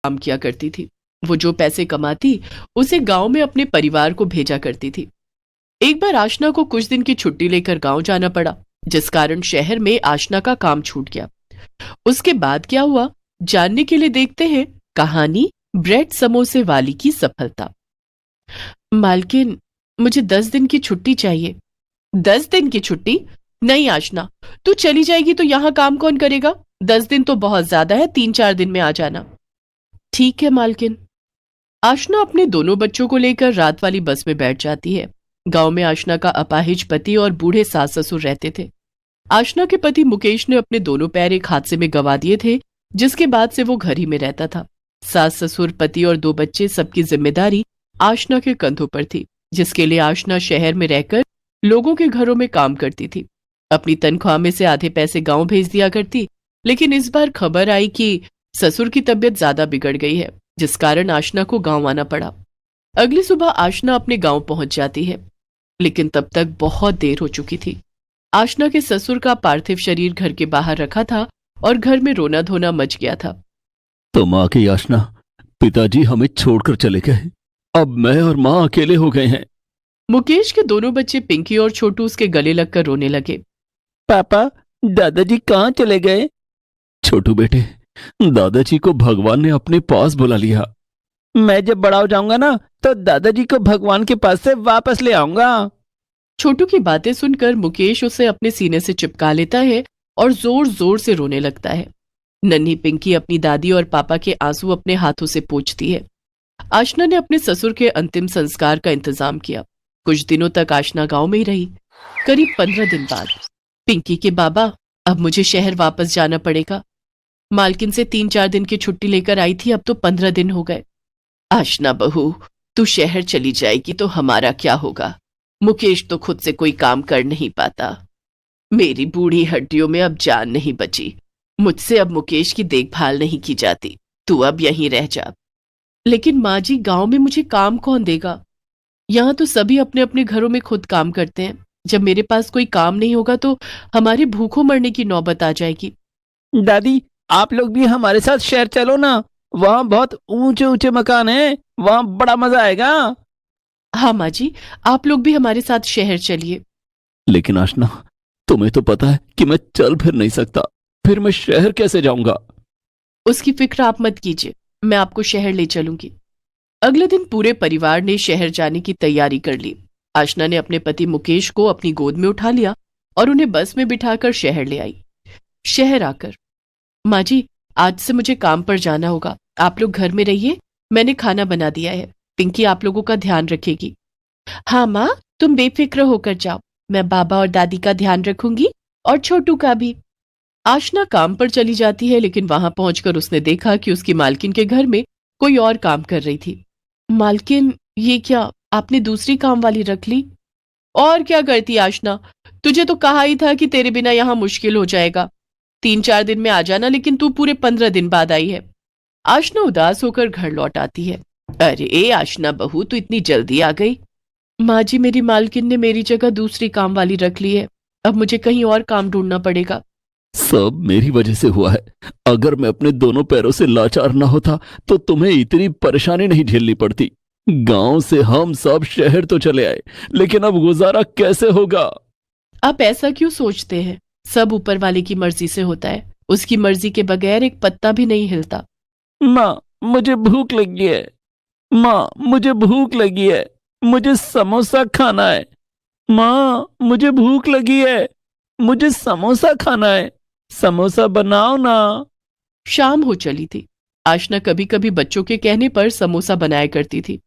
काम किया करती थी। वो जो पैसे कमाती उसे गांव में अपने परिवार को भेजा करती थी। एक बार आशना को कुछ दिन की छुट्टी लेकर गांव जाना पड़ा, जिस कारण शहर में आशना का काम छूट गया। उसके बाद क्या हुआ, जानने के लिए देखते हैं कहानी ब्रेड समोसे वाली की सफलता। मालकिन, मुझे 10 दिन की छुट्टी चाहिए। 10 दिन की छुट्टी? नहीं आशना, तू चली जाएगी तो यहां काम कौन करेगा? 10 दिन तो बहुत ज्यादा है, 3-4 दिन में आ जाना। ठीक है मालकिन। आशना अपने दोनों बच्चों को लेकर रात वाली बस में बैठ जाती है। गांव में आशना का अपाहिज पति और बूढ़े सास ससुर रहते थे। आशना के पति मुकेश ने अपने दोनों पैर एक हादसे में गंवा दिए थे, जिसके बाद से वो घर ही में रहता था। सास ससुर, पति और 2 बच्चे, सबकी जिम्मेदारी आशना के कंधों पर थी, जिसके लिए आशना शहर में रहकर लोगों के घरों में काम करती थी। अपनी तनख्वाह में से आधे पैसे गांव भेज दिया करती, लेकिन इस बार खबर आई कि ससुर की तबीयत ज्यादा बिगड़ गई है, जिस कारण आशना को गांव आना पड़ा। अगली सुबह आशना अपने गांव पहुंच जाती है, लेकिन तब तक बहुत देर हो चुकी थी। आशना के ससुर का पार्थिव शरीर घर के बाहर रखा था और घर में रोना धोना मच गया था। तुम आ गई आशना, पिताजी हमें छोड़कर चले गए। अब मैं और माँ अकेले हो गए हैं। मुकेश के दोनों बच्चे पिंकी और छोटू उसके गले लगकर रोने लगे। पापा, दादाजी कहाँ चले गए? छोटू बेटे, दादाजी को भगवान ने अपने पास बुला लिया। मैं जब बड़ा हो जाऊंगा ना, तो दादाजी को भगवान के पास से वापस ले आऊंगा। छोटू की बातें सुनकर मुकेश उसे अपने सीने से चिपका लेता है और जोर जोर से रोने लगता है। नन्ही पिंकी अपनी दादी और पापा के आंसू अपने हाथों से पोंछती है। आशना ने अपने ससुर के अंतिम संस्कार का इंतजाम किया। कुछ दिनों तक आशना गांव में ही रही। करीब 15 दिन बाद, पिंकी के बाबा, अब मुझे शहर वापस जाना पड़ेगा। मालकिन से 3-4 दिन की छुट्टी लेकर आई थी, अब तो 15 दिन हो गए। आशना बहू, तू शहर चली जाएगी तो हमारा क्या होगा? मुकेश तो खुद से कोई काम कर नहीं पाता। मेरी बूढ़ी हड्डियों में अब जान नहीं बची। मुझसे अब मुकेश की देखभाल नहीं की जाती। तू अब यहीं रह जा। लेकिन माँ जी, गांव में मुझे काम कौन देगा? यहाँ तो सभी अपने अपने घरों में खुद काम करते हैं। जब मेरे पास कोई काम नहीं होगा तो हमारे भूखों मरने की नौबत आ जाएगी। दादी, आप लोग भी हमारे साथ शहर चलो ना। वहाँ बहुत ऊंचे ऊंचे मकान हैं, वहाँ बड़ा मजा आएगा। हाँ माँ जी, आप लोग भी हमारे साथ शहर चलिए। लेकिन आशना, तुम्हें तो पता है कि मैं चल फिर नहीं सकता। फिर मैं शहर कैसे जाऊंगा? उसकी फिक्र आप मत कीजिए, मैं आपको शहर ले चलूंगी। अगले दिन पूरे परिवार ने शहर जाने की तैयारी कर ली। आशना ने अपने पति मुकेश को अपनी गोद में उठा लिया और उन्हें बस में बिठाकर शहर ले आई। शहर आकर, माँ जी, आज से मुझे काम पर जाना होगा। आप लोग घर में रहिए, मैंने खाना बना दिया है। पिंकी आप लोगों का ध्यान रखेगी। हाँ माँ, तुम बेफिक्र होकर जाओ, मैं बाबा और दादी का ध्यान रखूंगी और छोटू का भी। आशना काम पर चली जाती है, लेकिन वहां पहुंचकर उसने देखा कि उसकी मालकिन के घर में कोई और काम कर रही थी। मालकिन, ये क्या, आपने दूसरी काम वाली रख ली? और क्या करती आशना, तुझे तो कहा ही था कि तेरे बिना यहां मुश्किल हो जाएगा। 3-4 दिन में आ जाना, लेकिन तू पूरे 15 दिन बाद आई है। आशना उदास होकर घर लौट आती है। अरे आशना बहू, तू इतनी जल्दी आ गई? माँ जी, मेरी मालकिन ने मेरी जगह दूसरी काम वाली रख ली है। अब मुझे कहीं और काम ढूंढना पड़ेगा। सब मेरी वजह से हुआ है। अगर मैं अपने दोनों पैरों से लाचार ना होता तो तुम्हें इतनी परेशानी नहीं झेलनी पड़ती। गांव से हम सब शहर तो चले आए, लेकिन अब गुजारा कैसे होगा? आप ऐसा क्यों सोचते हैं? सब ऊपर वाले की मर्जी से होता है। उसकी मर्जी के बगैर एक पत्ता भी नहीं हिलता। माँ, मुझे भूख लगी है। माँ, मुझे भूख लगी है। मुझे समोसा खाना है। माँ, मुझे भूख लगी है। मुझे समोसा खाना है। समोसा बनाओ ना। शाम हो चली थी। आशना कभी कभी बच्चों के कहने पर समोसा बनाया करती थी,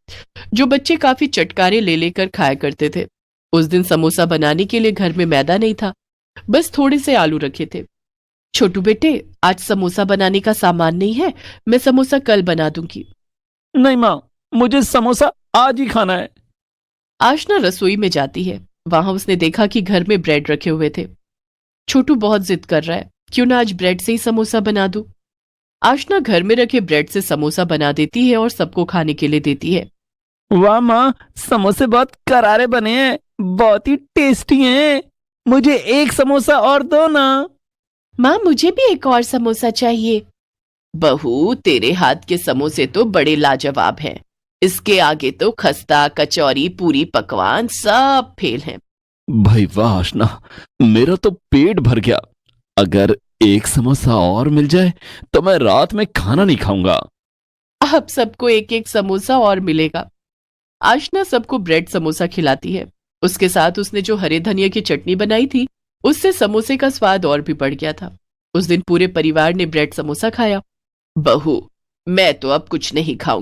जो बच्चे काफी चटकारे ले लेकर खाया करते थे। उस दिन समोसा बनाने के लिए घर में मैदा नहीं था, बस थोड़े से आलू रखे थे। छोटू बेटे, आज समोसा बनाने का सामान नहीं है, मैं समोसा कल बना दूंगी। नहीं माँ, मुझे समोसा आज ही खाना है। आशना रसोई में जाती है। वहां उसने देखा कि घर में ब्रेड रखे हुए थे। छोटू बहुत जिद कर रहा है, क्यों ना आज ब्रेड से ही समोसा बना दूं। आशना घर में रखे ब्रेड से समोसा बना देती है और सबको खाने के लिए देती है। वाह माँ, समोसे बहुत करारे बने हैं, बहुत ही टेस्टी हैं। मुझे एक समोसा और दो ना। माँ, मुझे भी एक और समोसा चाहिए। बहू, तेरे हाथ के समोसे तो बड़े लाजवाब हैं। इसके आगे तो खस्ता, कचौरी, पूरी, पकवान सब फेल हैं। भाई वाह आशना, मेरा तो पेट भर गया। अगर एक समोसा और मिल जाए तो मैं रात में खाना नहीं खाऊंगा। अब सबको एक एक समोसा और मिलेगा। आशना सबको ब्रेड समोसा खिलाती है। उसके साथ उसने जो हरे धनिया की चटनी बनाई थी, उससे समोसे का स्वाद और भी बढ़ गया था। उस दिन पूरे परिवार ने ब्रेड समोसा खाया। बहू, मैं तो अब कुछ नहीं खाऊंगी।